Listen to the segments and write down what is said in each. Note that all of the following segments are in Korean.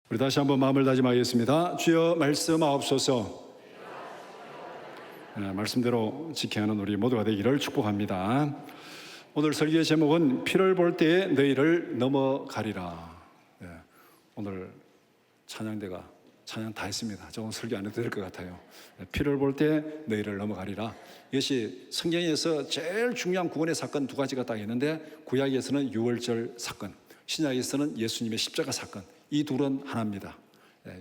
우리 다시 한번 마음을 다짐하겠습니다. 주여 말씀하옵소서. 말씀대로 지켜야 하는 우리 모두가 되기를 축복합니다. 오늘 설교의 제목은 피를 볼 때에 너희를 넘어가리라. 오늘 찬양대가 찬양 다 했습니다. 저 오늘 설교 안 해도 될 것 같아요. 피를 볼 때 너희를 넘어가리라. 이것이 성경에서 제일 중요한 구원의 사건 두 가지가 딱 있는데, 구약에서는 유월절 사건, 신약에서는 예수님의 십자가 사건, 이 둘은 하나입니다.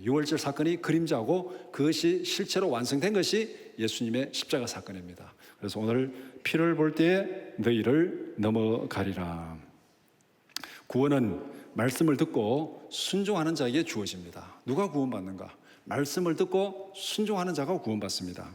유월절 사건이 그림자고 그것이 실제로 완성된 것이 예수님의 십자가 사건입니다. 그래서 오늘 피를 볼 때에 너희를 넘어가리라. 구원은 말씀을 듣고 순종하는 자에게 주어집니다. 누가 구원받는가? 말씀을 듣고 순종하는 자가 구원받습니다.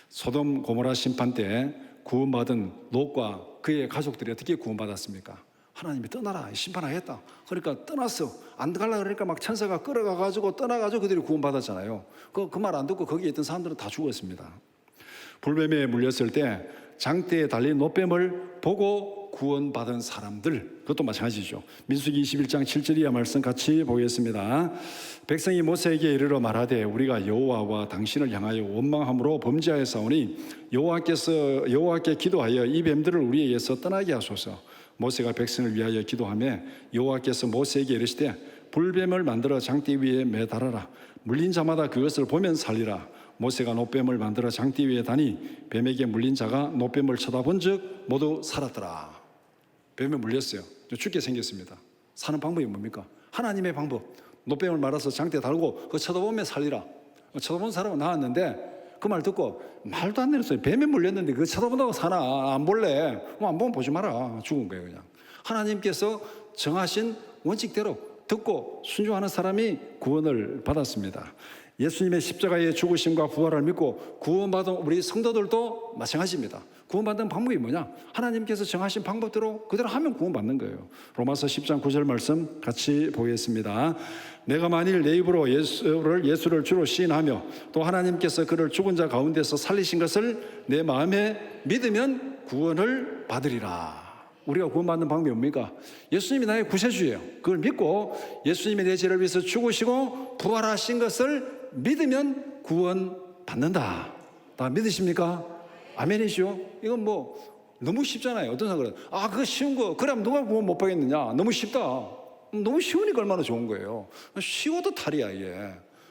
소돔 고모라 심판 때 구원받은 롯과 그의 가족들이 어떻게 구원받았습니까? 하나님이 떠나라, 심판하겠다. 그러니까 떠났어. 안 가려고 그러니까 막 천사가 끌어가가지고 떠나가지고 그들이 구원받았잖아요. 그 말 안 듣고 거기에 있던 사람들은 다 죽었습니다. 불뱀에 물렸을 때 장대에 달린 노뱀을 보고 구원받은 사람들, 그것도 마찬가지죠. 민수기 21장 7절 이하 말씀 같이 보겠습니다. 백성이 모세에게 이르러 말하되 우리가 여호와와 당신을 향하여 원망함으로 범죄하였사오니 여호와께 기도하여 이 뱀들을 우리에게서 떠나게 하소서. 모세가 백성을 위하여 기도하며 여호와께서 모세에게 이르시되 불뱀을 만들어 장대 위에 매달아라. 물린 자마다 그것을 보면 살리라. 모세가 노뱀을 만들어 장대 위에 다니 뱀에게 물린 자가 노뱀을 쳐다본 즉 모두 살았더라. 뱀에 물렸어요. 죽게 생겼습니다. 사는 방법이 뭡니까? 하나님의 방법. 노뱀을 말아서 장대에 달고 그거 쳐다보면 살리라. 쳐다본 사람은 나왔는데 그 말 듣고 말도 안 되는 뱀에 물렸는데 그거 쳐다본다고 사나? 안 볼래? 안 보면 보지 마라. 죽은 거예요, 그냥. 하나님께서 정하신 원칙대로 듣고 순종하는 사람이 구원을 받았습니다. 예수님의 십자가의 죽으심과 부활을 믿고 구원받은 우리 성도들도 마찬가지입니다. 구원받는 방법이 뭐냐? 하나님께서 정하신 방법대로 그대로 하면 구원받는 거예요. 로마서 10장 9절 말씀 같이 보겠습니다. 내가 만일 내 입으로 예수를 주로 시인하며 또 하나님께서 그를 죽은 자 가운데서 살리신 것을 내 마음에 믿으면 구원을 받으리라. 우리가 구원받는 방법이 뭡니까? 예수님이 나의 구세주예요. 그걸 믿고 예수님이 내 죄를 위해서 죽으시고 부활하신 것을 믿으면 구원받는다. 다 믿으십니까? 아멘이죠? 이건 뭐 너무 쉽잖아요. 어떤 사람은 그거 쉬운 거 그럼 누가 구원 못 받겠느냐? 너무 쉽다. 너무 쉬우니까 얼마나 좋은 거예요. 쉬워도 탈이야 이게.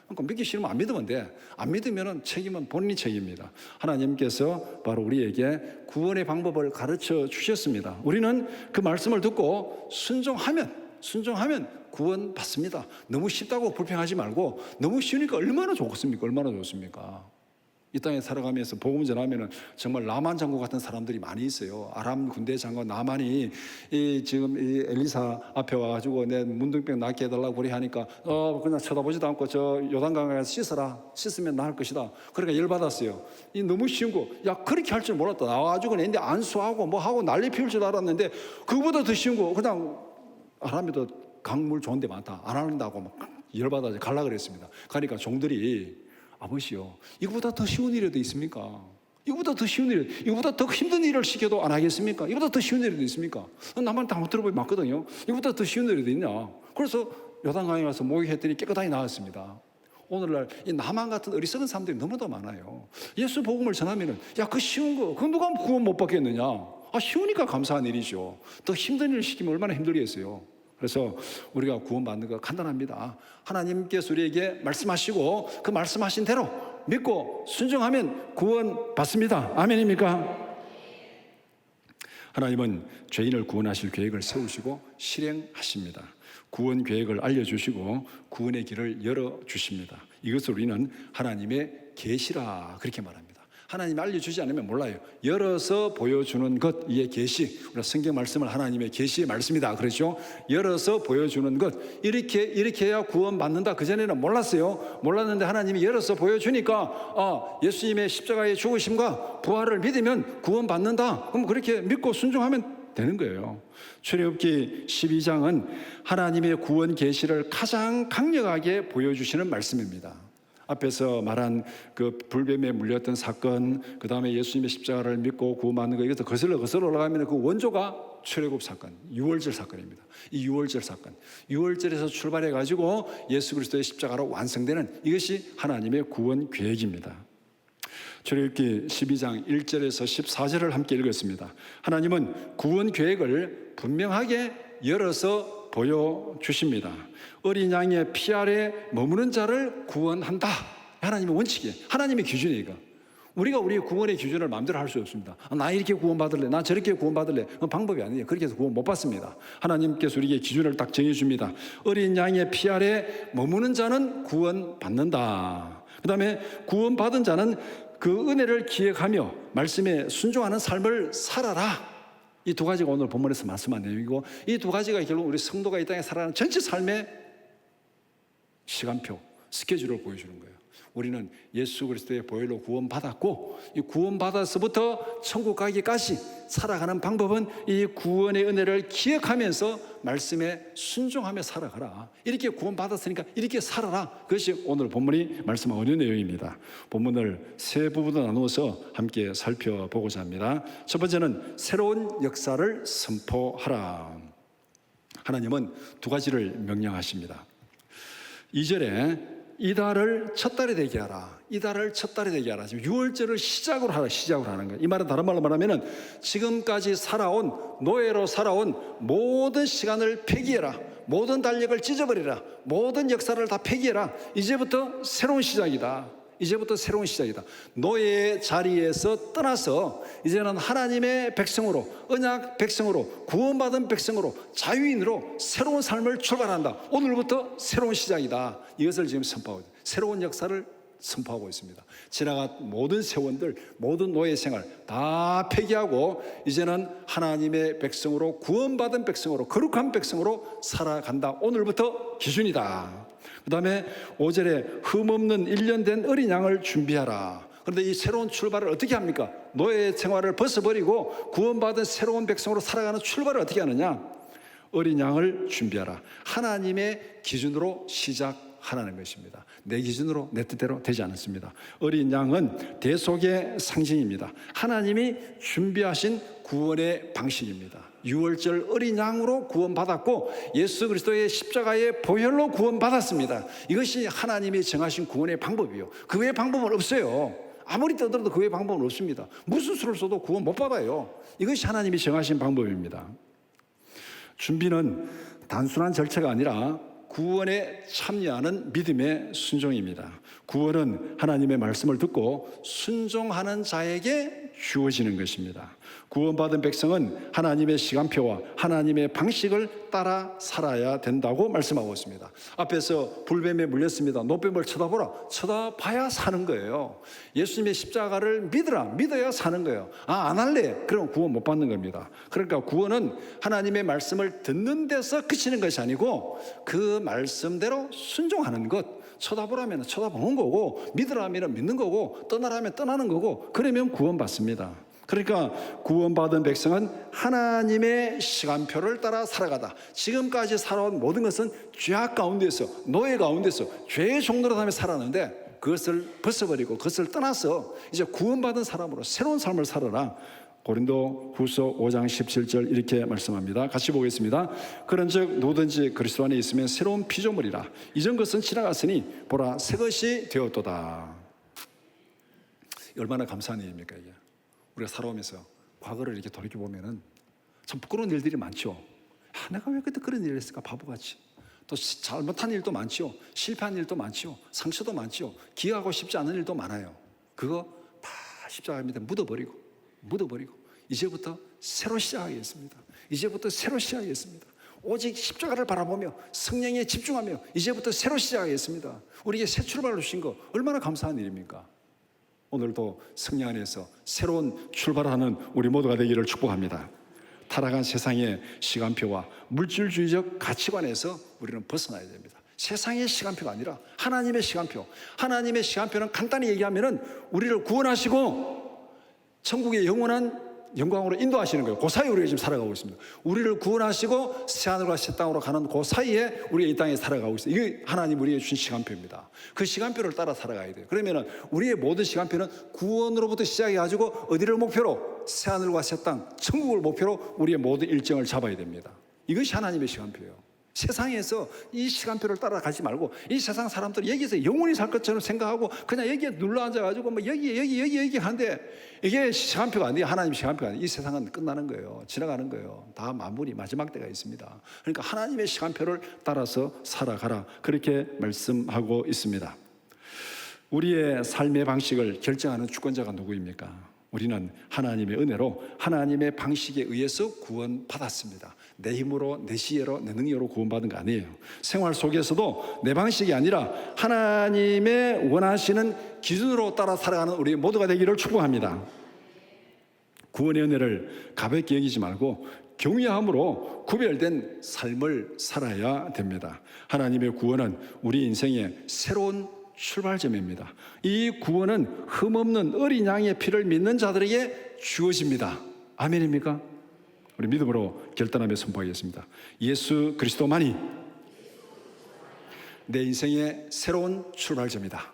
그러니까 믿기 싫으면 안 믿으면 돼. 안 믿으면 책임은 본인이 책임입니다. 하나님께서 바로 우리에게 구원의 방법을 가르쳐 주셨습니다. 우리는 그 말씀을 듣고 순종하면 구원 받습니다. 너무 쉽다고 불평하지 말고 너무 쉬우니까 얼마나 좋습니까? 얼마나 좋습니까? 이 땅에 살아가면서 복음 전하면은 정말 나만 장군 같은 사람들이 많이 있어요. 아람 군대 장관 나만이 지금 이 엘리사 앞에 와가지고 내 문둥병 낫게 해달라고 그래 하니까 그냥 쳐다보지도 않고 저 요단강에 가서 씻어라. 씻으면 나을 것이다. 그러니까 열받았어요. 이 너무 쉬운 거. 야 그렇게 할 줄 몰랐다. 나와가지고 내데 안수하고 뭐 하고 난리 피울 줄 알았는데 그거보다 더 쉬운 거 그냥 아람에도 강물 좋은 데 많다. 안 한다고 막 열받아서 갈라 그랬습니다. 그러니까 종들이 아버지요, 이거보다 더 쉬운 일이라도 있습니까? 이거보다 더 쉬운 일, 이거보다 더 힘든 일을 시켜도 안 하겠습니까? 이거보다 더 쉬운 일이라도 있습니까? 나만 다 못 들어보면 맞거든요. 이거보다 더 쉬운 일이라도 있냐? 그래서 요단강에 가서 목욕했더니 깨끗하게 나왔습니다. 오늘날 이 나만 같은 어리석은 사람들이 너무도 많아요. 예수 복음을 전하면은 그 쉬운 거, 그건 누가 구원 못 받겠느냐? 쉬우니까 감사한 일이죠. 더 힘든 일을 시키면 얼마나 힘들겠어요. 그래서 우리가 구원받는 거 간단합니다. 하나님께서 우리에게 말씀하시고 그 말씀하신 대로 믿고 순종하면 구원받습니다. 아멘입니까? 하나님은 죄인을 구원하실 계획을 세우시고 실행하십니다. 구원 계획을 알려주시고 구원의 길을 열어주십니다. 이것을 우리는 하나님의 계시라 그렇게 말합니다. 하나님이 알려주지 않으면 몰라요. 열어서 보여주는 것, 이게 계시. 우리가 성경 말씀을 하나님의 계시의 말씀이다 그러죠. 열어서 보여주는 것, 이렇게 해야 구원받는다. 그전에는 몰랐어요. 몰랐는데 하나님이 열어서 보여주니까 예수님의 십자가의 죽으심과 부활을 믿으면 구원받는다. 그럼 그렇게 믿고 순종하면 되는 거예요. 출애굽기 12장은 하나님의 구원 계시를 가장 강력하게 보여주시는 말씀입니다. 앞에서 말한 그 불뱀에 물렸던 사건, 그 다음에 예수님의 십자가를 믿고 구원받는 거, 이것도 거슬러 올라가면 그 원조가 출애굽 사건, 유월절 사건입니다. 이 유월절 사건, 유월절에서 출발해 가지고 예수 그리스도의 십자가로 완성되는 이것이 하나님의 구원 계획입니다. 출애굽기 12장 1절에서 14절을 함께 읽었습니다. 하나님은 구원 계획을 분명하게 열어서 보여주십니다. 어린 양의 피 아래 머무는 자를 구원한다. 하나님의 원칙이에요. 하나님의 기준이에요. 이거. 우리가 우리의 구원의 기준을 마음대로 할 수 없습니다. 나 이렇게 구원받을래, 나 저렇게 구원받을래. 그건 방법이 아니에요. 그렇게 해서 구원 못 받습니다. 하나님께서 우리에게 기준을 딱 정해줍니다. 어린 양의 피 아래 머무는 자는 구원받는다. 그 다음에 구원받은 자는 그 은혜를 기억하며 말씀에 순종하는 삶을 살아라. 이 두 가지가 오늘 본문에서 말씀한 내용이고, 이 두 가지가 결국 우리 성도가 이 땅에 살아가는 전체 삶의 시간표, 스케줄을 보여주는 거예요. 우리는 예수 그리스도의 보혈로 구원받았고, 이 구원받아서부터 천국 가기까지 살아가는 방법은 이 구원의 은혜를 기억하면서 말씀에 순종하며 살아가라. 이렇게 구원받았으니까 이렇게 살아라. 그것이 오늘 본문이 말씀하는 내용입니다. 본문을 세 부분으로 나누어서 함께 살펴보고자 합니다. 첫 번째는 새로운 역사를 선포하라. 하나님은 두 가지를 명령하십니다. 2절에 이달을 첫 달이 되게 하라. 이달을 첫 달이 되게 하라. 지금 6월절을 시작으로 하는 거예요. 이 말은 다른 말로 말하면 지금까지 살아온, 노예로 살아온 모든 시간을 폐기해라. 모든 달력을 찢어버리라. 모든 역사를 다 폐기해라. 이제부터 새로운 시작이다. 이제부터 새로운 시작이다. 노예의 자리에서 떠나서 이제는 하나님의 백성으로, 언약 백성으로, 구원받은 백성으로, 자유인으로 새로운 삶을 출발한다. 오늘부터 새로운 시작이다. 이것을 지금 선포하고 있습니다. 새로운 역사를 선포하고 있습니다. 지나간 모든 세원들, 모든 노예 생활 다 폐기하고 이제는 하나님의 백성으로, 구원받은 백성으로, 거룩한 백성으로 살아간다. 오늘부터 기준이다. 그 다음에 5절에 흠없는 1년 된 어린 양을 준비하라. 그런데 이 새로운 출발을 어떻게 합니까? 노예 생활을 벗어버리고 구원받은 새로운 백성으로 살아가는 출발을 어떻게 하느냐? 어린 양을 준비하라. 하나님의 기준으로 시작하라는 것입니다. 내 기준으로, 내 뜻대로 되지 않습니다. 어린 양은 대속의 상징입니다. 하나님이 준비하신 구원의 방식입니다. 6월절 어린 양으로 구원받았고 예수 그리스도의 십자가의 보혈로 구원받았습니다. 이것이 하나님이 정하신 구원의 방법이에요. 그 외의 방법은 없어요. 아무리 떠들어도 그 외의 방법은 없습니다. 무슨 수를 써도 구원 못 받아요. 이것이 하나님이 정하신 방법입니다. 준비는 단순한 절차가 아니라 구원에 참여하는 믿음의 순종입니다. 구원은 하나님의 말씀을 듣고 순종하는 자에게 주어지는 것입니다. 구원받은 백성은 하나님의 시간표와 하나님의 방식을 따라 살아야 된다고 말씀하고 있습니다. 앞에서 불뱀에 물렸습니다. 노뱀을 쳐다보라. 쳐다봐야 사는 거예요. 예수님의 십자가를 믿으라. 믿어야 사는 거예요. 안 할래? 그럼 구원 못 받는 겁니다. 그러니까 구원은 하나님의 말씀을 듣는 데서 그치는 것이 아니고 그 말씀대로 순종하는 것. 쳐다보라면 쳐다보는 거고, 믿으라면 믿는 거고, 떠나라면 떠나는 거고, 그러면 구원받습니다. 그러니까 구원받은 백성은 하나님의 시간표를 따라 살아가다. 지금까지 살아온 모든 것은 죄악 가운데서, 노예 가운데서 죄의 종로로 하며 살았는데 그것을 벗어버리고 그것을 떠나서 이제 구원받은 사람으로 새로운 삶을 살아라. 고린도 후서 5장 17절 이렇게 말씀합니다. 같이 보겠습니다. 그런즉 누구든지 그리스도 안에 있으면 새로운 피조물이라. 이전 것은 지나갔으니 보라 새 것이 되었도다. 얼마나 감사한 일입니까 이게. 우리가 살아오면서 과거를 이렇게 돌이켜보면 참 부끄러운 일들이 많죠. 내가 왜 그때 그런 일을 했을까 바보같이. 또 잘못한 일도 많죠. 실패한 일도 많죠. 상처도 많죠. 기억하고 싶지 않은 일도 많아요. 그거 다 십자가 밑에 묻어버리고 이제부터 새로 시작하겠습니다. 이제부터 새로 시작하겠습니다. 오직 십자가를 바라보며 성령에 집중하며 이제부터 새로 시작하겠습니다. 우리에게 새 출발을 주신 거 얼마나 감사한 일입니까? 오늘도 성령 안에서 새로운 출발을 하는 우리 모두가 되기를 축복합니다. 타락한 세상의 시간표와 물질주의적 가치관에서 우리는 벗어나야 됩니다. 세상의 시간표가 아니라 하나님의 시간표. 하나님의 시간표는 간단히 얘기하면 우리를 구원하시고 천국의 영원한 영광으로 인도하시는 거예요. 그 사이에 우리가 지금 살아가고 있습니다. 우리를 구원하시고 새하늘과 새 땅으로 가는 그 사이에 우리가 이 땅에 살아가고 있어요. 이게 하나님 우리에게 주신 시간표입니다. 그 시간표를 따라 살아가야 돼요. 그러면 우리의 모든 시간표는 구원으로부터 시작해가지고 어디를 목표로? 새하늘과 새 땅, 천국을 목표로 우리의 모든 일정을 잡아야 됩니다. 이것이 하나님의 시간표예요. 세상에서 이 시간표를 따라가지 말고 이 세상 사람들이 여기서 영원히 살 것처럼 생각하고 그냥 여기에 눌러 앉아가지고 뭐 여기 하는데 이게 시간표가 아니에요. 하나님 시간표가 아니에요. 이 세상은 끝나는 거예요. 지나가는 거예요. 다 마무리 마지막 때가 있습니다. 그러니까 하나님의 시간표를 따라서 살아가라, 그렇게 말씀하고 있습니다. 우리의 삶의 방식을 결정하는 주권자가 누구입니까? 우리는 하나님의 은혜로 하나님의 방식에 의해서 구원받았습니다. 내 힘으로, 내 지혜로, 내 능력으로 구원받은 거 아니에요. 생활 속에서도 내 방식이 아니라 하나님의 원하시는 기준으로 따라 살아가는 우리 모두가 되기를 축복합니다. 구원의 은혜를 가볍게 여기지 말고 경외함으로 구별된 삶을 살아야 됩니다. 하나님의 구원은 우리 인생의 새로운 출발점입니다. 이 구원은 흠없는 어린 양의 피를 믿는 자들에게 주어집니다. 아멘입니까? 우리 믿음으로 결단하며 선포하겠습니다. 예수 그리스도만이 내 인생의 새로운 출발점이다.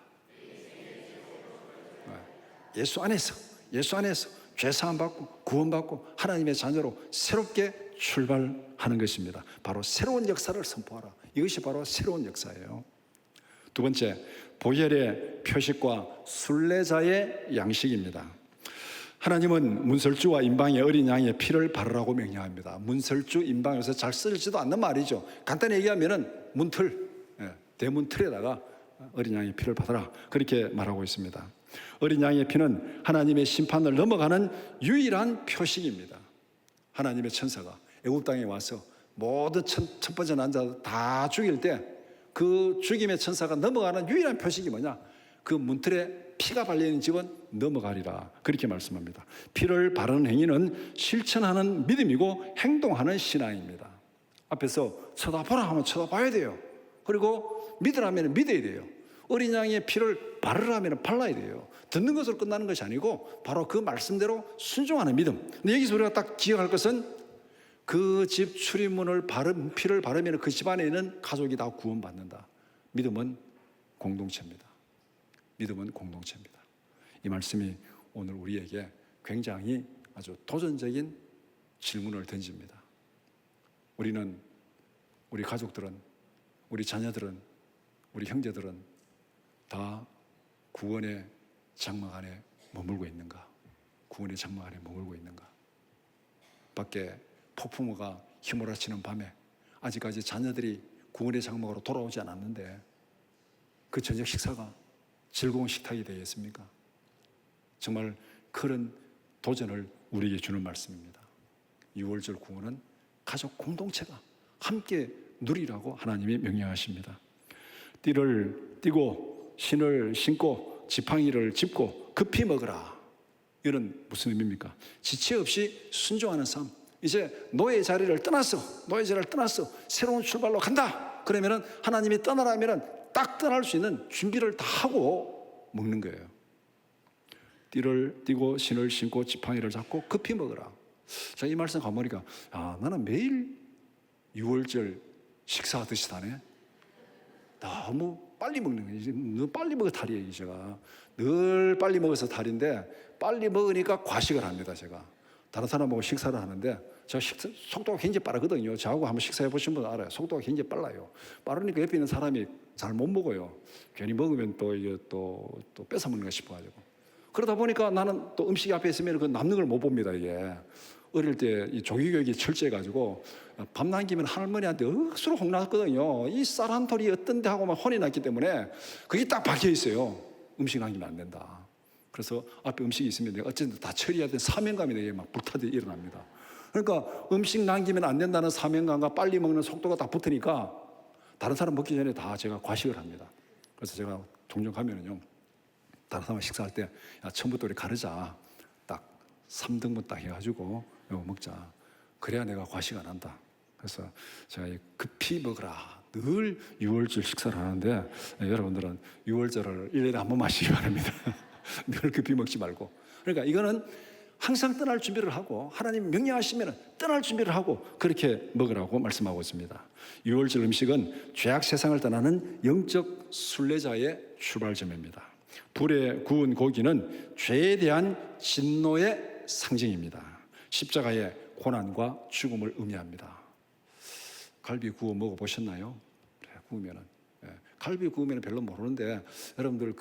예수 안에서 죄 사함 받고 구원받고 하나님의 자녀로 새롭게 출발하는 것입니다. 바로 새로운 역사를 선포하라. 이것이 바로 새로운 역사예요. 두 번째, 보혈의 표식과 순례자의 양식입니다. 하나님은 문설주와 임방의 어린 양의 피를 바르라고 명령합니다. 문설주, 임방에서 잘 쓰지도 않는 말이죠. 간단히 얘기하면은 문틀, 대문 틀에다가 어린 양의 피를 받아라, 그렇게 말하고 있습니다. 어린 양의 피는 하나님의 심판을 넘어가는 유일한 표식입니다. 하나님의 천사가 애굽 땅에 와서 모든 첫 번째 난자들 다 죽일 때 그 죽임의 천사가 넘어가는 유일한 표식이 뭐냐? 그 문틀에 피가 발려있는 집은 넘어가리라, 그렇게 말씀합니다. 피를 바르는 행위는 실천하는 믿음이고 행동하는 신앙입니다. 앞에서 쳐다보라 하면 쳐다봐야 돼요. 그리고 믿으라면 믿어야 돼요. 어린 양의 피를 바르라면 발라야 돼요. 듣는 것으로 끝나는 것이 아니고 바로 그 말씀대로 순종하는 믿음. 근데 여기서 우리가 딱 기억할 것은 그 집 출입문을 피를 바르면 그 집안에 있는 가족이 다 구원받는다. 믿음은 공동체입니다. 믿음은 공동체입니다. 이 말씀이 오늘 우리에게 굉장히 아주 도전적인 질문을 던집니다. 우리는, 우리 가족들은, 우리 자녀들은, 우리 형제들은 다 구원의 장막 안에 머물고 있는가? 구원의 장막 안에 머물고 있는가? 밖에 폭풍우가 휘몰아치는 밤에 아직까지 자녀들이 구원의 장막으로 돌아오지 않았는데 그 저녁 식사가 즐거운 식탁이 되겠습니까? 정말 그런 도전을 우리에게 주는 말씀입니다. 6월절 구원은 가족 공동체가 함께 누리라고 하나님이 명령하십니다. 띠를 띠고 신을 신고 지팡이를 짚고 급히 먹으라. 이건 무슨 의미입니까? 지체 없이 순종하는 삶. 이제 노예 자리를 떠났어. 새로운 출발로 간다. 그러면은 하나님이 떠나라면은 딱 떠날 수 있는 준비를 다 하고 먹는 거예요. 띠를 띠고 신을 신고 지팡이를 잡고 급히 먹으라. 자, 이 말씀 가보니까 나는 매일 6월절 식사하듯이 다네. 너무 빨리 먹는 거예요. 너무 빨리 먹어 탈이에요. 제가 늘 빨리 먹어서 탈인데 빨리 먹으니까 과식을 합니다. 제가 다른 사람하고 식사를 하는데 제가 속도가 굉장히 빠르거든요. 저하고 한번 식사해 보신 분 알아요. 속도가 굉장히 빨라요. 빠르니까 옆에 있는 사람이 잘 못 먹어요. 괜히 먹으면 또 이게 또 뺏어 먹는가 싶어가지고. 그러다 보니까 나는 또 음식이 앞에 있으면 그 남는 걸 못 봅니다. 이게 어릴 때 이 조기교육이 철저해가지고 밥 남기면 할머니한테 억수로 혼났거든요. 이 쌀 한 톨이 어떤데 하고 막 혼이 났기 때문에 그게 딱 박혀 있어요. 음식 남기면 안 된다. 그래서 앞에 음식이 있으면 내가 어쨌든 다 처리해야 되는 사명감이 내게 막 불타듯 일어납니다. 그러니까 음식 남기면 안 된다는 사명감과 빨리 먹는 속도가 딱 붙으니까 다른 사람 먹기 전에 다 제가 과식을 합니다. 그래서 제가 종종 가면은요, 다른 사람 식사할 때 야, 처음부터 우리 가르자. 딱 3등분 딱 해가지고 이거 먹자. 그래야 내가 과식 안 한다. 그래서 제가 급히 먹으라. 늘 6월절 식사를 하는데 여러분들은 6월절을 1년에 한 번 마시기 바랍니다. 늘 급히 먹지 말고. 그러니까 이거는 항상 떠날 준비를 하고 하나님 명령하시면 떠날 준비를 하고 그렇게 먹으라고 말씀하고 있습니다. 유월절 음식은 죄악 세상을 떠나는 영적 순례자의 출발점입니다. 불에 구운 고기는 죄에 대한 진노의 상징입니다. 십자가의 고난과 죽음을 의미합니다. 갈비 구워 먹어보셨나요? 그래, 구우면은. 갈비 구우면 별로 모르는데 여러분들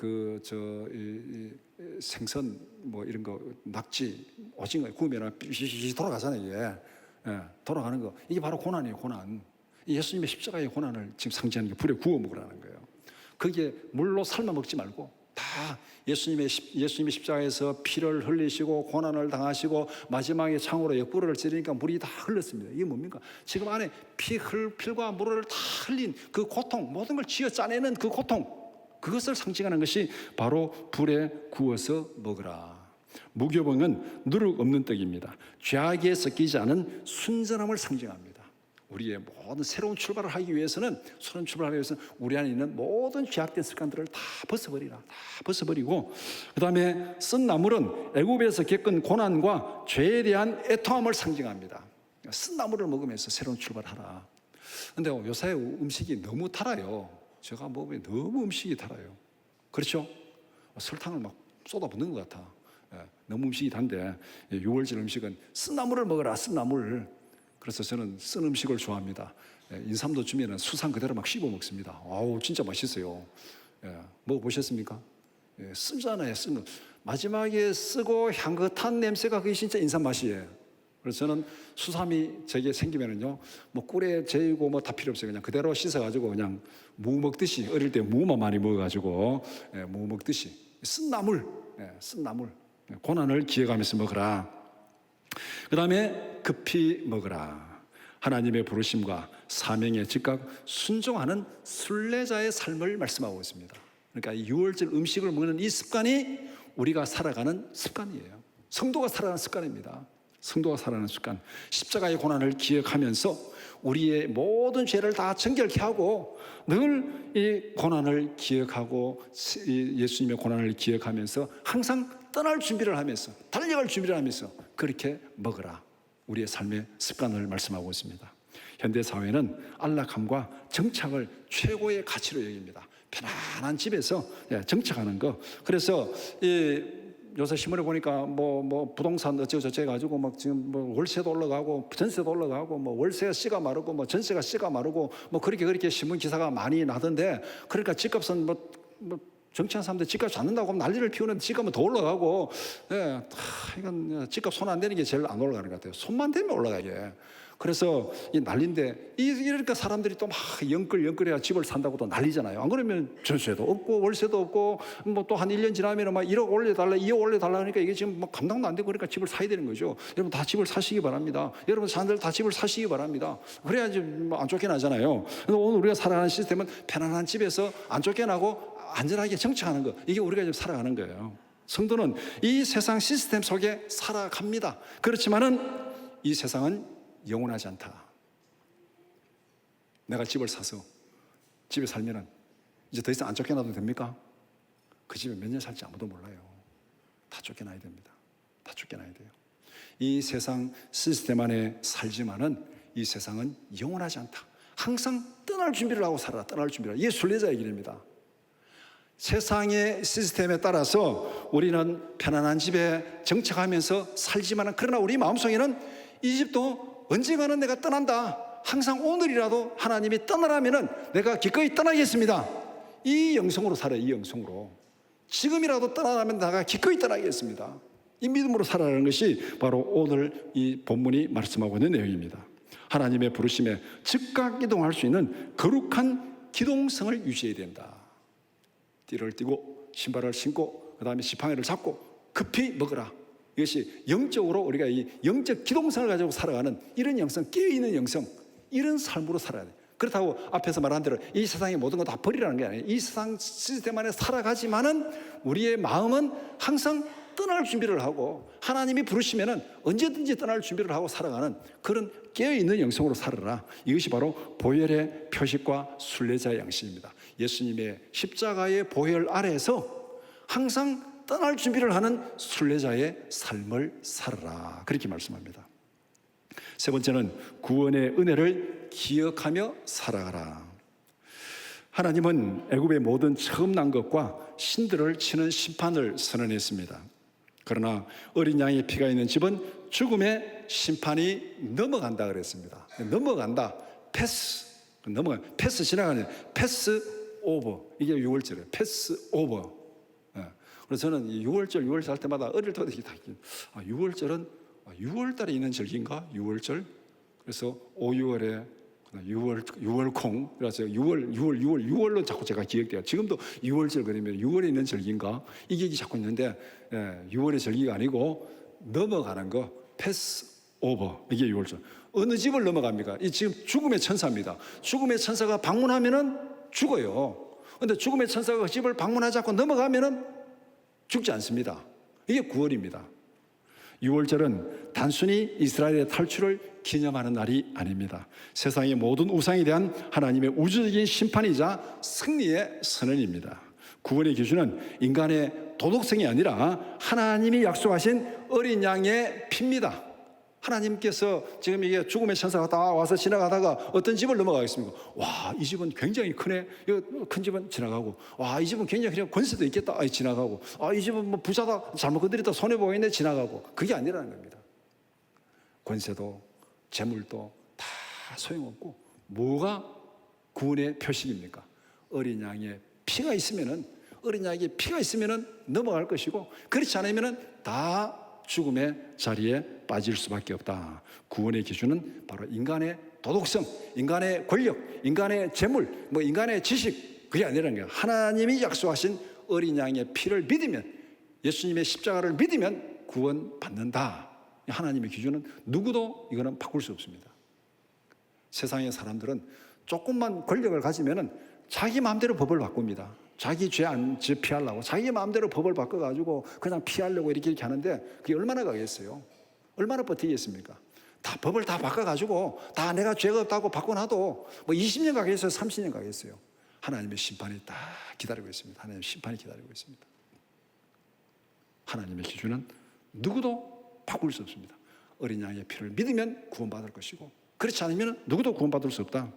생선 뭐 이런 거 낙지 오징어 구우면 비시시 돌아가잖아요. 이게 돌아가는 거 이게 바로 고난이에요. 고난. 예수님의 십자가의 고난을 지금 상징하는 게 불에 구워 먹으라는 거예요. 그게 물로 삶아 먹지 말고 다 예수님의 십자가에서 피를 흘리시고 고난을 당하시고 마지막에 창으로 옆구리를 찌르니까 물이 다 흘렀습니다. 이게 뭡니까? 지금 안에 필과 물을 다 흘린 그 고통, 모든 걸 쥐어 짜내는 그 고통, 그것을 상징하는 것이 바로 불에 구워서 먹으라. 무교병은 누룩 없는 떡입니다. 죄악에 섞이지 않은 순전함을 상징합니다. 우리의 모든 새로운 출발을 하기 위해서는 우리 안에 있는 모든 죄악된 습관들을 다 벗어버리라. 다 벗어버리고 그 다음에 쓴 나물은 애굽에서 겪은 고난과 죄에 대한 애통함을 상징합니다. 쓴 나물을 먹으면서 새로운 출발하라. 근데 요새 음식이 너무 달아요. 제가 먹으면 너무 음식이 달아요. 그렇죠? 설탕을 막 쏟아붓는 것 같아. 너무 음식이 단데 유월절 음식은 쓴 나물을 먹어라. 쓴 나물. 그래서 저는 쓴 음식을 좋아합니다. 인삼도 주면은 수산 그대로 막 씹어 먹습니다. 아우 진짜 맛있어요. 먹어보셨습니까? 쓰잖아요. 쓰는 마지막에 쓰고 향긋한 냄새가 그게 진짜 인삼 맛이에요. 그래서 저는 수삼이 제게 생기면은요, 뭐 꿀에 재이고 뭐 다 필요 없어요. 그냥 그대로 씻어가지고 그냥 무 먹듯이 어릴 때 무만 많이 먹어가지고 무 먹듯이 쓴 나물, 쓴 나물 고난을 기억하면서 먹으라. 그 다음에 급히 먹으라. 하나님의 부르심과 사명에 즉각 순종하는 순례자의 삶을 말씀하고 있습니다. 그러니까 유월절 음식을 먹는 이 습관이 우리가 살아가는 습관이에요. 성도가 살아가는 습관입니다. 성도가 살아가는 습관. 십자가의 고난을 기억하면서 우리의 모든 죄를 다 정결케 하고 늘 이 고난을 기억하고 예수님의 고난을 기억하면서 항상 떠날 준비를 하면서 달려갈 준비를 하면서 그렇게 먹으라. 우리의 삶의 습관을 말씀하고 있습니다. 현대사회는 안락함과 정착을 최고의 가치로 여깁니다. 편안한 집에서 정착하는 거. 그래서 요새 신문에 보니까 뭐 부동산 어쩌고 저쩌고 해가지고 막 지금 뭐 월세도 올라가고 전세도 올라가고 뭐 월세가 씨가 마르고 뭐 전세가 씨가 마르고 뭐 그렇게 신문 기사가 많이 나던데, 그러니까 집값은 뭐 정치한 사람들 집값 잡는다고 하면 난리를 피우는데 집값은 더 올라가고, 이건 집값 손 안 대는 게 제일 안 올라가는 것 같아요. 손만 대면 올라가게. 그래서 이 난리인데, 이러니까 사람들이 또 막 영끌해야 집을 산다고 또 난리잖아요. 안 그러면 전세도 없고 월세도 없고 뭐 또 한 1년 지나면 막 1억 올려달라 2억 올려달라 하니까 이게 지금 막 감당도 안 되고, 그러니까 집을 사야 되는 거죠. 여러분 다 집을 사시기 바랍니다. 여러분 자녀들 다 집을 사시기 바랍니다. 그래야지 뭐 안 쫓겨나잖아요. 그래서 오늘 우리가 살아가는 시스템은 편안한 집에서 안 쫓겨나고 안전하게 정착하는 거, 이게 우리가 지금 살아가는 거예요. 성도는 이 세상 시스템 속에 살아갑니다. 그렇지만은 이 세상은 영원하지 않다. 내가 집을 사서 집에 살면은 이제 더 이상 안 쫓겨나도 됩니까? 그 집에 몇 년 살지 아무도 몰라요. 다 쫓겨나야 됩니다. 다 쫓겨나야 돼요. 이 세상 시스템 안에 살지만은 이 세상은 영원하지 않다. 항상 떠날 준비를 하고 살아라. 떠날 준비를. 이게 순례자의 길입니다. 세상의 시스템에 따라서 우리는 편안한 집에 정착하면서 살지만, 그러나 우리 마음속에는 이 집도 언젠가는 내가 떠난다. 항상 오늘이라도 하나님이 떠나라면은 내가 기꺼이 떠나겠습니다. 이 영성으로 살아요. 이 영성으로. 지금이라도 떠나라면 내가 기꺼이 떠나겠습니다. 이 믿음으로 살아가는 것이 바로 오늘 이 본문이 말씀하고 있는 내용입니다. 하나님의 부르심에 즉각 이동할 수 있는 거룩한 기동성을 유지해야 된다. 띠를 띠고 신발을 신고 그 다음에 지팡이를 잡고 급히 먹으라. 이것이 영적으로 우리가 이 영적 기동성을 가지고 살아가는 이런 영성, 깨어있는 영성, 이런 삶으로 살아야 돼. 그렇다고 앞에서 말한 대로 이 세상의 모든 거 다 버리라는 게 아니에요. 이 세상 시스템 안에 살아가지만은 우리의 마음은 항상 떠날 준비를 하고, 하나님이 부르시면은 언제든지 떠날 준비를 하고 살아가는 그런 깨어있는 영성으로 살아라. 이것이 바로 보혈의 표식과 순례자의 양식입니다. 예수님의 십자가의 보혈 아래에서 항상 떠날 준비를 하는 순례자의 삶을 살아라. 그렇게 말씀합니다. 세 번째는 구원의 은혜를 기억하며 살아가라. 하나님은 애굽의 모든 처음 난 것과 신들을 치는 심판을 선언했습니다. 그러나 어린 양의 피가 있는 집은 죽음의 심판이 넘어간다 그랬습니다. 넘어간다. 패스 지나가는 패스 오버. 이게 6월절이에요. 패스 오버. 그래서 저는 6월절 할 때마다 어릴 때부터 6월절은 6월달에 있는 절기인가? 6월절. 그래서 5, 6월에 6월콩. 그래서 6월로 자꾸 제가 기억돼요. 지금도 6월절 그러면 6월에 있는 절기인가? 이게 자꾸 있는데 6월의 절기가 아니고 넘어가는 거 패스 오버. 이게 6월절. 어느 집을 넘어갑니까? 이 지금 죽음의 천사입니다. 죽음의 천사가 방문하면은 죽어요. 그런데 죽음의 천사가 집을 방문하지 않고 넘어가면은 죽지 않습니다. 이게 구원입니다. 6월절은 단순히 이스라엘의 탈출을 기념하는 날이 아닙니다. 세상의 모든 우상에 대한 하나님의 우주적인 심판이자 승리의 선언입니다. 구원의 기준은 인간의 도덕성이 아니라 하나님이 약속하신 어린 양의 피입니다. 하나님께서 지금 이게 죽음의 천사가 다 와서 지나가다가 어떤 집을 넘어가겠습니까? 와, 이 집은 굉장히 크네. 큰 집은 지나가고, 와, 이 집은 굉장히 권세도 있겠다. 지나가고, 이 집은 뭐 부자다. 잘못 건드렸다. 손해보이네. 지나가고. 그게 아니라는 겁니다. 권세도 재물도 다 소용없고, 뭐가 구원의 표식입니까? 어린 양의 피가 있으면은, 넘어갈 것이고, 그렇지 않으면은 다 죽음의 자리에 빠질 수밖에 없다. 구원의 기준은 바로 인간의 도덕성, 인간의 권력, 인간의 재물, 인간의 지식, 그게 아니라는 거예요. 하나님이 약속하신 어린 양의 피를 믿으면, 예수님의 십자가를 믿으면 구원받는다. 하나님의 기준은 누구도 이거는 바꿀 수 없습니다. 세상의 사람들은 조금만 권력을 가지면은 자기 마음대로 법을 바꿉니다. 자기 죄 안 피하려고 자기 마음대로 법을 바꿔가지고 그냥 피하려고 이렇게 하는데 그게 얼마나 가겠어요? 얼마나 버티겠습니까? 다 법을 다 바꿔가지고 다 내가 죄가 없다고 바꿔놔도 20년 가겠어요? 30년 가겠어요? 하나님의 심판이 딱 기다리고 있습니다. 하나님의 심판이 기다리고 있습니다. 하나님의 기준은 누구도 바꿀 수 없습니다. 어린 양의 피를 믿으면 구원받을 것이고, 그렇지 않으면 누구도 구원받을 수 없다.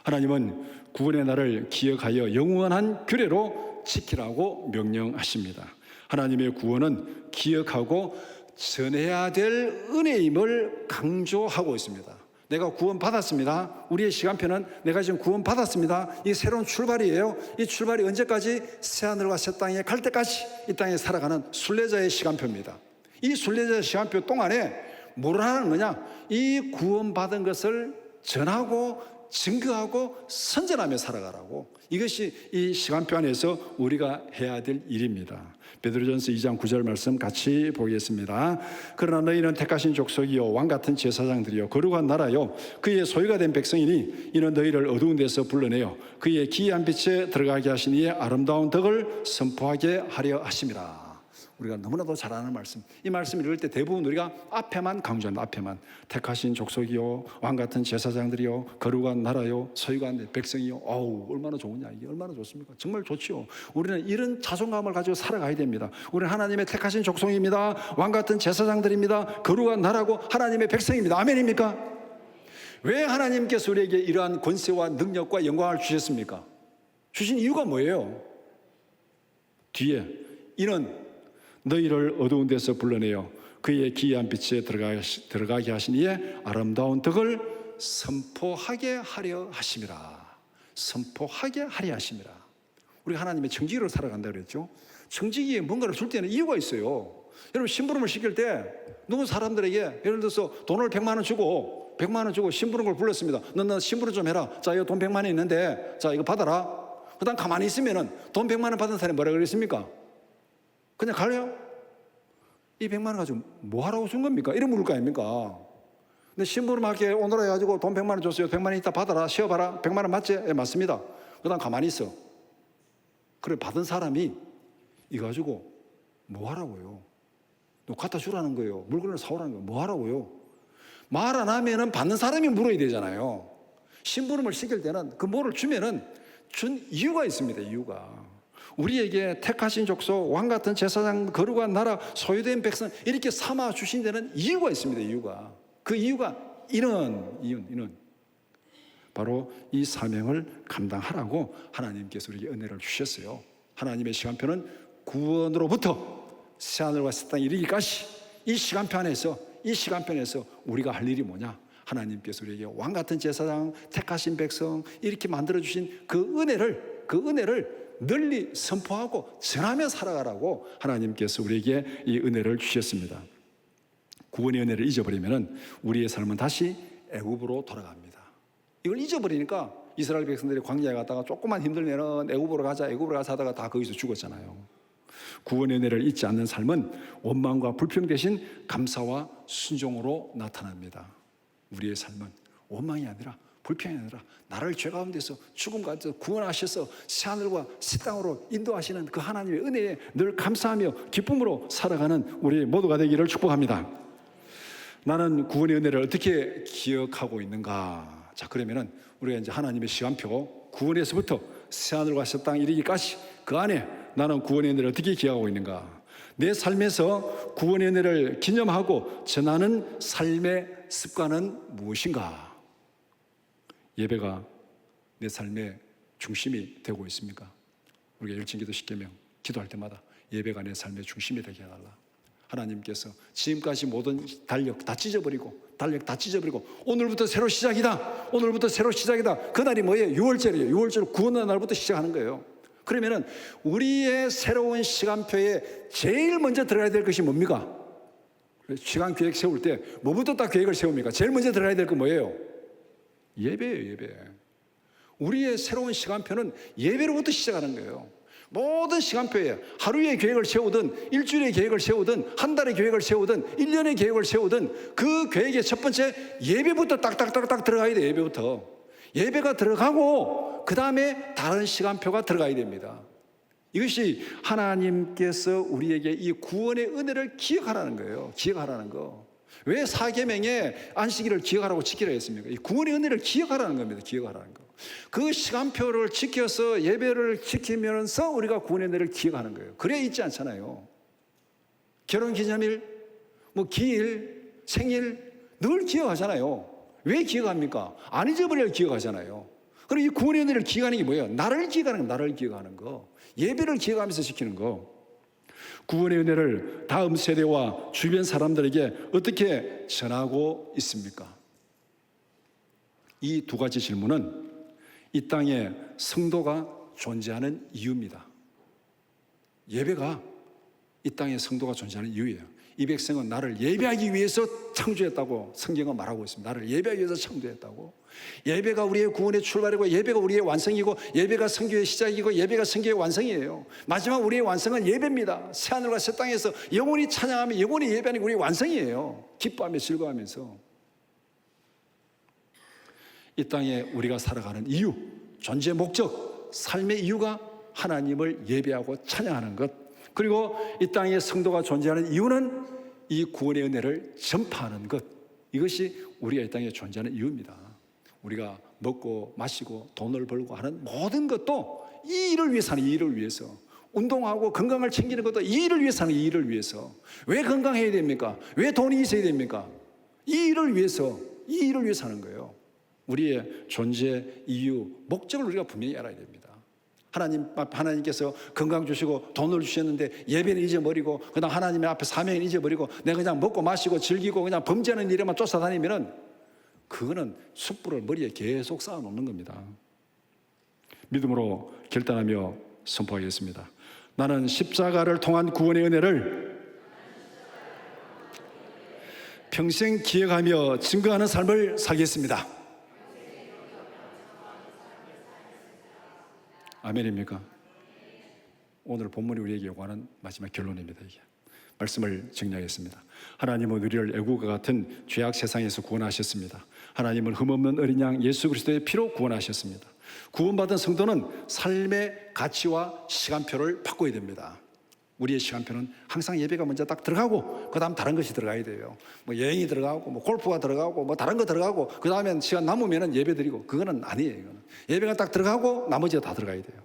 하나님은 구원의 날을 기억하여 영원한 규례로 지키라고 명령하십니다. 하나님의 구원은 기억하고 전해야 될 은혜임을 강조하고 있습니다. 내가 구원받았습니다. 우리의 시간표는 내가 지금 구원받았습니다. 이게 새로운 출발이에요. 이 출발이 언제까지? 새하늘과 새 땅에 갈 때까지 이 땅에 살아가는 순례자의 시간표입니다. 이 순례자의 시간표 동안에 뭘 하는 거냐? 이 구원받은 것을 전하고 증거하고 선전하며 살아가라고. 이것이 이 시간표 안에서 우리가 해야 될 일입니다. 베드로전서 2장 9절 말씀 같이 보겠습니다. 그러나 너희는 택하신 족속이요 왕같은 제사장들이요 거룩한 나라요 그의 소유가 된 백성이니 이는 너희를 어두운 데서 불러내어 그의 기이한 빛에 들어가게 하신 이의 아름다운 덕을 선포하게 하려 하심이라. 우리가 너무나도 잘 아는 말씀. 이 말씀을 읽을 때 대부분 우리가 앞에만 강조합니다. 앞에만. 택하신 족속이요 왕같은 제사장들이요 거룩한 나라요 소유가 된 백성이요. 어우, 얼마나 좋으냐. 이게 얼마나 좋습니까? 정말 좋지요. 우리는 이런 자존감을 가지고 살아가야 됩니다. 우리는 하나님의 택하신 족속입니다. 왕같은 제사장들입니다. 거룩한 나라고 하나님의 백성입니다. 아멘입니까? 왜 하나님께서 우리에게 이러한 권세와 능력과 영광을 주셨습니까? 주신 이유가 뭐예요? 뒤에 이는 너희를 어두운 데서 불러내어 그의 기이한 빛에 들어가게 하신 이의 아름다운 덕을 선포하게 하려 하심이라. 선포하게 하려 하심이라. 우리가 하나님의 정직으로 살아간다 그랬죠. 정직이 뭔가를 줄 때는 이유가 있어요. 여러분 심부름을 시킬 때 누군 사람들에게 예를 들어서 돈을 100만 원 주고 심부름을 불렀습니다. 너 심부름 좀 해라. 자, 이거 돈 100만 원 있는데 자, 이거 받아라. 그 다음 가만히 있으면은 돈 100만 원 받은 사람이 뭐라 그랬습니까? 그냥 갈래요? 이 100만 원 가지고 뭐 하라고 준 겁니까? 이래 물을 거 아닙니까? 근데 심부름할게 오늘 해가지고 돈 100만 원 줬어요. 100만 원 있다 받아라. 쉬어봐라. 100만 원 맞지? 예, 맞습니다. 그 다음 가만히 있어. 그래, 받은 사람이 이거 가지고 뭐 하라고요? 너 갖다 주라는 거예요. 물건을 사오라는 거예요. 뭐 하라고요? 말 안 하면은 받는 사람이 물어야 되잖아요. 심부름을 시킬 때는 그 뭐를 주면은 준 이유가 있습니다. 이유가. 우리에게 택하신 족속, 왕 같은 제사장, 거룩한 나라, 소유된 백성 이렇게 삼아 주신 데는 이유가 있습니다. 이유가. 그 이유가 이는 바로 이 사명을 감당하라고 하나님께서 우리에게 은혜를 주셨어요. 하나님의 시간표는 구원으로부터 새하늘과 새 땅에 이르기까지 이 시간표 안에서 우리가 할 일이 뭐냐? 하나님께서 우리에게 왕 같은 제사장, 택하신 백성 이렇게 만들어 주신 그 은혜를 널리 선포하고 전하며 살아가라고 하나님께서 우리에게 이 은혜를 주셨습니다. 구원의 은혜를 잊어버리면 우리의 삶은 다시 애굽으로 돌아갑니다. 이걸 잊어버리니까 이스라엘 백성들이 광야에 갔다가 조금만 힘들면 애굽으로 가자 하다가 다 거기서 죽었잖아요. 구원의 은혜를 잊지 않는 삶은 원망과 불평 대신 감사와 순종으로 나타납니다. 우리의 삶은 원망이 아니라 불평이 아니라 나를 죄 가운데서 죽음 가운데서 구원하셔서 새하늘과 새 땅으로 인도하시는 그 하나님의 은혜에 늘 감사하며 기쁨으로 살아가는 우리 모두가 되기를 축복합니다. 나는 구원의 은혜를 어떻게 기억하고 있는가? 자, 그러면은 우리가 이제 하나님의 시간표, 구원에서부터 새하늘과 새 땅 이르기까지 그 안에 나는 구원의 은혜를 어떻게 기억하고 있는가? 내 삶에서 구원의 은혜를 기념하고 전하는 삶의 습관은 무엇인가? 예배가 내 삶의 중심이 되고 있습니까? 우리가 일진기도 10계명 기도할 때마다 예배가 내 삶의 중심이 되게 해달라. 하나님께서 지금까지 모든 달력 다 찢어버리고 오늘부터 새로 시작이다. 그날이 뭐예요? 6월절이에요. 6월절 구원의 날부터 시작하는 거예요. 그러면은 우리의 새로운 시간표에 제일 먼저 들어가야 될 것이 뭡니까? 시간 계획 세울 때 뭐부터 딱 계획을 세웁니까? 제일 먼저 들어가야 될 건 뭐예요? 예배예요. 예배. 우리의 새로운 시간표는 예배로부터 시작하는 거예요. 모든 시간표에 하루의 계획을 세우든 일주일의 계획을 세우든 한 달의 계획을 세우든 1년의 계획을 세우든 그 계획의 첫 번째 예배부터 딱딱딱딱 들어가야 돼요. 예배가 들어가고 그 다음에 다른 시간표가 들어가야 됩니다. 이것이 하나님께서 우리에게 이 구원의 은혜를 기억하라는 거예요. 기억하라는 거. 왜 사계명에 안식일을 기억하라고 지키라 했습니까? 이 구원의 은혜를 기억하라는 겁니다. 기억하라는 거. 그 시간표를 지켜서 예배를 지키면서 우리가 구원의 은혜를 기억하는 거예요. 그래 있지 않잖아요. 결혼기념일, 기일, 생일 늘 기억하잖아요. 왜 기억합니까? 안 잊어버려야 기억하잖아요. 그럼 이 구원의 은혜를 기억하는 게 뭐예요? 나를 기억하는 거. 예배를 기억하면서 지키는 거. 구원의 은혜를 다음 세대와 주변 사람들에게 어떻게 전하고 있습니까? 이 두 가지 질문은 이 땅에 성도가 존재하는 이유입니다. 예배가 이 땅에 성도가 존재하는 이유예요. 이 백성은 나를 예배하기 위해서 창조했다고 성경은 말하고 있습니다. 나를 예배하기 위해서 창조했다고. 예배가 우리의 구원의 출발이고 예배가 우리의 완성이고 예배가 선교의 시작이고 예배가 선교의 완성이에요. 마지막 우리의 완성은 예배입니다. 새하늘과 새 땅에서 영원히 찬양하며 영원히 예배하는 게 우리의 완성이에요. 기뻐하며 즐거워하면서. 이 땅에 우리가 살아가는 이유, 존재 목적, 삶의 이유가 하나님을 예배하고 찬양하는 것. 그리고 이 땅에 성도가 존재하는 이유는 이 구원의 은혜를 전파하는 것. 이것이 우리가 이 땅에 존재하는 이유입니다. 우리가 먹고 마시고 돈을 벌고 하는 모든 것도 이 일을 위해서 하는, 이 일을 위해서. 운동하고 건강을 챙기는 것도 이 일을 위해서 하는, 이 일을 위해서. 왜 건강해야 됩니까? 왜 돈이 있어야 됩니까? 이 일을 위해서 하는 거예요. 우리의 존재, 이유, 목적을 우리가 분명히 알아야 됩니다. 하나님께서 건강 주시고 돈을 주셨는데 예배는 잊어버리고 그다음 하나님의 앞에 사명을 잊어버리고 내가 그냥 먹고 마시고 즐기고 그냥 범죄하는 일에만 쫓아다니면은 그거는 숯불을 머리에 계속 쌓아놓는 겁니다. 믿음으로 결단하며 선포하겠습니다. 나는 십자가를 통한 구원의 은혜를 평생 기억하며 증거하는 삶을 살겠습니다. 아멘입니까? 오늘 본문이 우리에게 요구하는 마지막 결론입니다. 이게 말씀을 정리하겠습니다. 하나님은 우리를 애국과 같은 죄악 세상에서 구원하셨습니다. 하나님은 흠없는 어린 양 예수 그리스도의 피로 구원하셨습니다. 구원받은 성도는 삶의 가치와 시간표를 바꿔야 됩니다. 우리의 시간표는 항상 예배가 먼저 딱 들어가고 그 다음 다른 것이 들어가야 돼요. 여행이 들어가고 골프가 들어가고 다른 거 들어가고 그 다음에 시간 남으면 예배 드리고, 그거는 아니에요. 이거는. 예배가 딱 들어가고 나머지가 다 들어가야 돼요.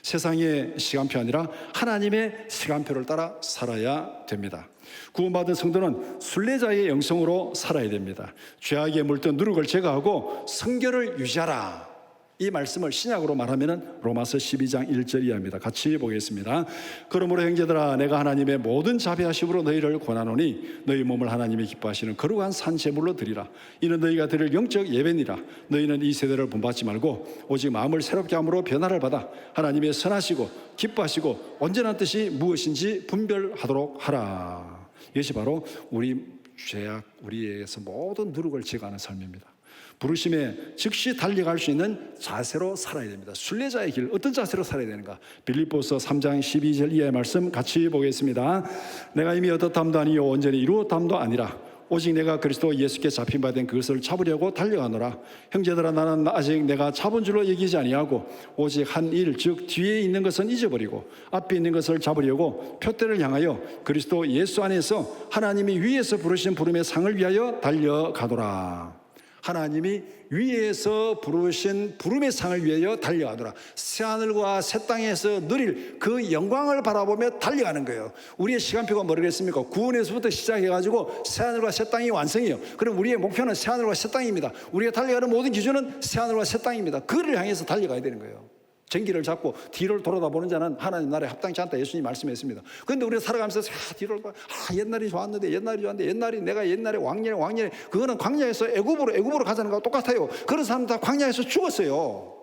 세상의 시간표 아니라 하나님의 시간표를 따라 살아야 됩니다. 구원받은 성도는 순례자의 영성으로 살아야 됩니다. 죄악에 물든 누룩을 제거하고 성결을 유지하라. 이 말씀을 신약으로 말하면 로마서 12장 1절 이하입니다. 같이 보겠습니다. 그러므로 형제들아, 내가 하나님의 모든 자비하심으로 너희를 권하노니 너희 몸을 하나님이 기뻐하시는 거룩한 산 제물로 드리라. 이는 너희가 드릴 영적 예배니라. 너희는 이 세대를 본받지 말고 오직 마음을 새롭게 함으로 변화를 받아 하나님의 선하시고 기뻐하시고 온전한 뜻이 무엇인지 분별하도록 하라. 이것이 바로 우리 죄악, 우리에게서 모든 누룩을 제거하는 삶입니다. 부르심에 즉시 달려갈 수 있는 자세로 살아야 됩니다. 순례자의 길, 어떤 자세로 살아야 되는가? 빌립보서 3장 12절 이하의 말씀 같이 보겠습니다. 내가 이미 어떻담도 아니요 온전히 이루었담도 아니라 오직 내가 그리스도 예수께 잡힌 바 된 그것을 잡으려고 달려가노라. 형제들아, 나는 아직 내가 잡은 줄로 여기지 아니하고 오직 한 일, 즉 뒤에 있는 것은 잊어버리고 앞에 있는 것을 잡으려고 표대를 향하여 그리스도 예수 안에서 하나님이 위에서 부르신 부름의 상을 위하여 달려가노라. 하나님이 위에서 부르신 부름의 상을 위하여 달려가더라. 새하늘과 새 땅에서 누릴 그 영광을 바라보며 달려가는 거예요. 우리의 시간표가 뭐겠습니까? 구원에서부터 시작해가지고 새하늘과 새 땅이 완성이에요. 그럼 우리의 목표는 새하늘과 새 땅입니다. 우리가 달려가는 모든 기준은 새하늘과 새 땅입니다. 그를 향해서 달려가야 되는 거예요. 전기를 잡고 뒤를 돌아다보는 자는 하나님 나라에 합당치 않다, 예수님 말씀했습니다. 그런데 우리가 살아가면서 뒤를 봐, 옛날이 좋았는데, 옛날이 내가 옛날에 왕년에 그거는 광야에서 애굽으로 가자는 거와 똑같아요. 그런 사람 다 광야에서 죽었어요.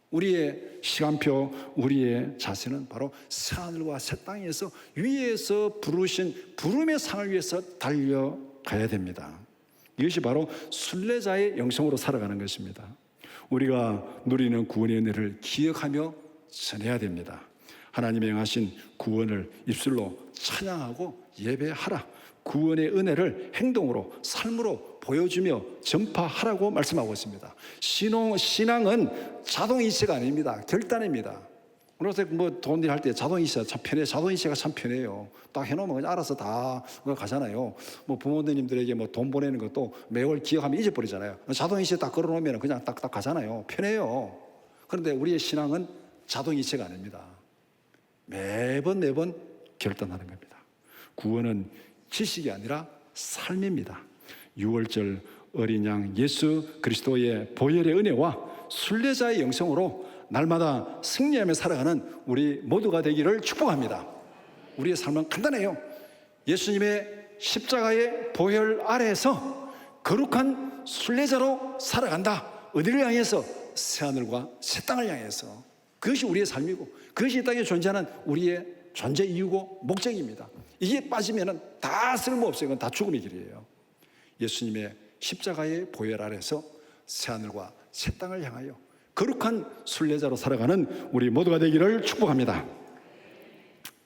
우리의 시간표, 우리의 자세는 바로 새하늘과 새 땅에서 위에서 부르신 부름의 상을 위해서 달려가야 됩니다. 이것이 바로 순례자의 영성으로 살아가는 것입니다. 우리가 누리는 구원의 은혜를 기억하며 전해야 됩니다. 하나님의 행하신 구원을 입술로 찬양하고 예배하라. 구원의 은혜를 행동으로, 삶으로 보여주며 전파하라고 말씀하고 있습니다. 신앙은 자동이체가 아닙니다. 결단입니다. 그래서 돈 일 할 때 자동이체 참 편해. 자동이체가 참 편해요. 딱 해놓으면 그냥 알아서 다 가잖아요. 부모님들에게 돈 보내는 것도 매월 기억하면 잊어버리잖아요. 자동이체 딱 걸어놓으면 그냥 딱 가잖아요. 편해요. 그런데 우리의 신앙은 자동이체가 아닙니다. 매번 결단하는 겁니다. 구원은 지식이 아니라 삶입니다. 6월절 어린 양 예수 그리스도의 보혈의 은혜와 순례자의 영성으로 날마다 승리하며 살아가는 우리 모두가 되기를 축복합니다. 우리의 삶은 간단해요. 예수님의 십자가의 보혈 아래에서 거룩한 순례자로 살아간다. 어디를 향해서? 새하늘과 새 땅을 향해서. 그것이 우리의 삶이고 그것이 이 땅에 존재하는 우리의 존재 이유고 목적입니다. 이게 빠지면 다 쓸모없어요. 이건 다 죽음의 길이에요. 예수님의 십자가의 보혈 아래에서 새하늘과 새 땅을 향하여 거룩한 순례자로 살아가는 우리 모두가 되기를 축복합니다.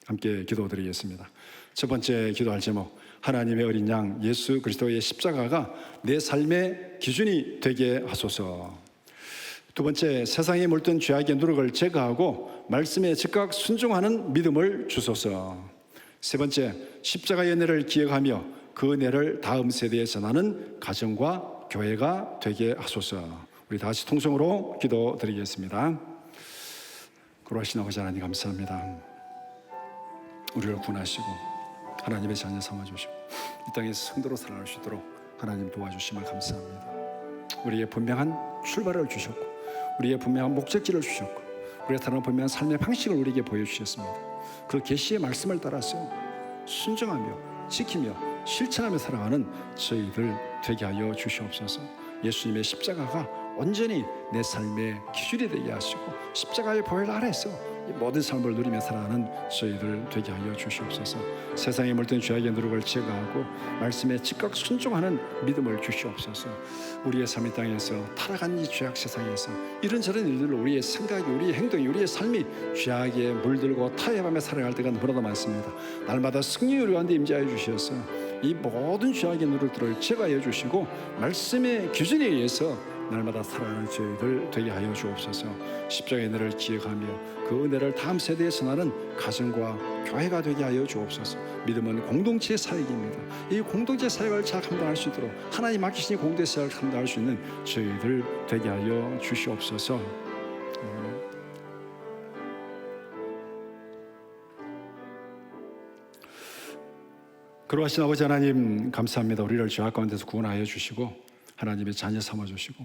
함께 기도드리겠습니다. 첫 번째 기도할 제목, 하나님의 어린 양 예수 그리스도의 십자가가 내 삶의 기준이 되게 하소서. 두 번째, 세상에 물든 죄악의 누룩을 제거하고 말씀에 즉각 순종하는 믿음을 주소서. 세 번째, 십자가의 은혜를 기억하며 그 은혜를 다음 세대에 전하는 가정과 교회가 되게 하소서. 우리 다시 통성으로 기도드리겠습니다. 거룩하신 아버지 하나님 감사합니다. 우리를 구원하시고 하나님의 자녀 삼아주시고 이 땅에서 성도로 살아갈 수 있도록 하나님 도와주심을 감사합니다. 우리의 분명한 출발을 주셨고 우리의 분명한 목적지를 주셨고 우리가 살아가는 분명한 삶의 방식을 우리에게 보여주셨습니다. 그 계시의 말씀을 따라서 순종하며 지키며 실천하며 살아가는 저희들 되게 하여 주시옵소서. 예수님의 십자가가 온전히 내 삶의 기준이 되게 하시고 십자가의 보혈 아래에서 이 모든 삶을 누리며 살아가는 저희들 되게 하여 주시옵소서. 세상에 물든 죄악의 누룩을 제거하고 말씀에 즉각 순종하는 믿음을 주시옵소서. 우리의 삶의 땅에서 타락한 이 죄악 세상에서 이런저런 일들로 우리의 생각이, 우리의 행동이, 우리의 삶이 죄악에 물들고 타협하며 살아갈 때가 너무나도 많습니다. 날마다 승리의 우리 가운데 임재하여 주셔서 이 모든 죄악의 누룩들을 제거하여 주시고 말씀의 기준에 의해서 날마다 살아가는 저희들 되게 하여 주옵소서. 십자가의 은혜를 기억하며 그 은혜를 다음 세대에 전하는 가정과 교회가 되게 하여 주옵소서. 믿음은 공동체 사역입니다. 이 공동체 사역을 잘 감당할 수 있도록 하나님 맡기신 공동체 사역을 감당할 수 있는 저희들 되게 하여 주시옵소서. 그러하신 아버지 하나님 감사합니다. 우리를 죄악 가운데서 구원하여 주시고 하나님의 자녀 삼아 주시고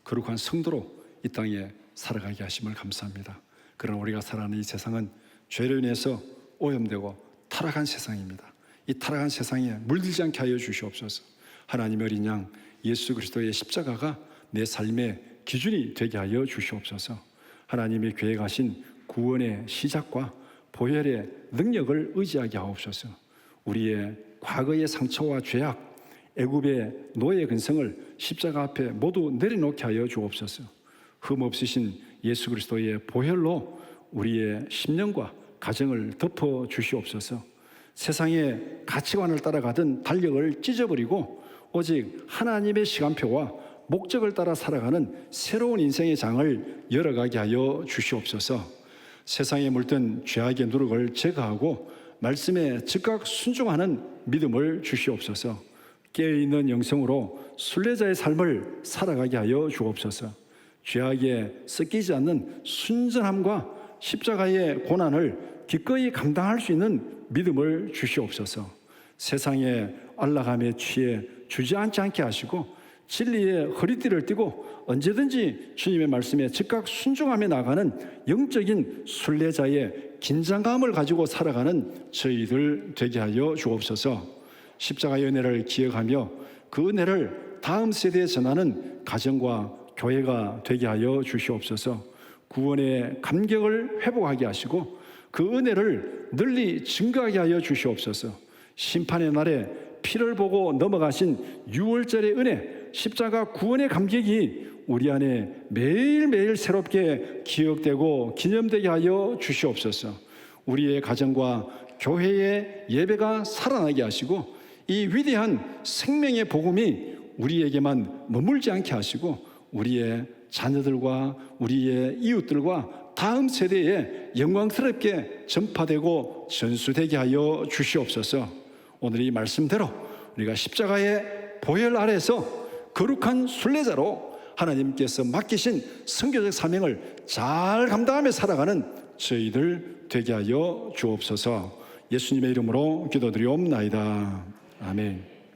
거룩한 성도로 이 땅에 살아가게 하심을 감사합니다. 그러나 우리가 살아가는 이 세상은 죄로 인해서 오염되고 타락한 세상입니다. 이 타락한 세상에 물들지 않게 하여 주시옵소서. 하나님의 어린 양 예수 그리스도의 십자가가 내 삶의 기준이 되게 하여 주시옵소서. 하나님이 계획하신 구원의 시작과 보혈의 능력을 의지하게 하옵소서. 우리의 과거의 상처와 죄악, 애굽의 노예 근성을 십자가 앞에 모두 내려놓게 하여 주옵소서. 흠 없으신 예수 그리스도의 보혈로 우리의 심령과 가정을 덮어 주시옵소서. 세상의 가치관을 따라가던 달력을 찢어버리고 오직 하나님의 시간표와 목적을 따라 살아가는 새로운 인생의 장을 열어가게 하여 주시옵소서. 세상에 물든 죄악의 누룩을 제거하고 말씀에 즉각 순종하는 믿음을 주시옵소서. 깨어있는 영성으로 순례자의 삶을 살아가게 하여 주옵소서. 죄악에 섞이지 않는 순전함과 십자가의 고난을 기꺼이 감당할 수 있는 믿음을 주시옵소서. 세상의 안락함에 취해 주저앉지 않게 하시고 진리의 허리띠를 띠고 언제든지 주님의 말씀에 즉각 순종하며 나가는 영적인 순례자의 긴장감을 가지고 살아가는 저희들 되게 하여 주옵소서. 십자가의 은혜를 기억하며 그 은혜를 다음 세대에 전하는 가정과 교회가 되게 하여 주시옵소서. 구원의 감격을 회복하게 하시고 그 은혜를 널리 증거하게 하여 주시옵소서. 심판의 날에 피를 보고 넘어가신 유월절의 은혜, 십자가 구원의 감격이 우리 안에 매일매일 새롭게 기억되고 기념되게 하여 주시옵소서. 우리의 가정과 교회의 예배가 살아나게 하시고 이 위대한 생명의 복음이 우리에게만 머물지 않게 하시고 우리의 자녀들과 우리의 이웃들과 다음 세대에 영광스럽게 전파되고 전수되게 하여 주시옵소서. 오늘 이 말씀대로 우리가 십자가의 보혈 아래에서 거룩한 순례자로 하나님께서 맡기신 선교적 사명을 잘 감당하며 살아가는 저희들 되게 하여 주옵소서. 예수님의 이름으로 기도드리옵나이다. 아멘.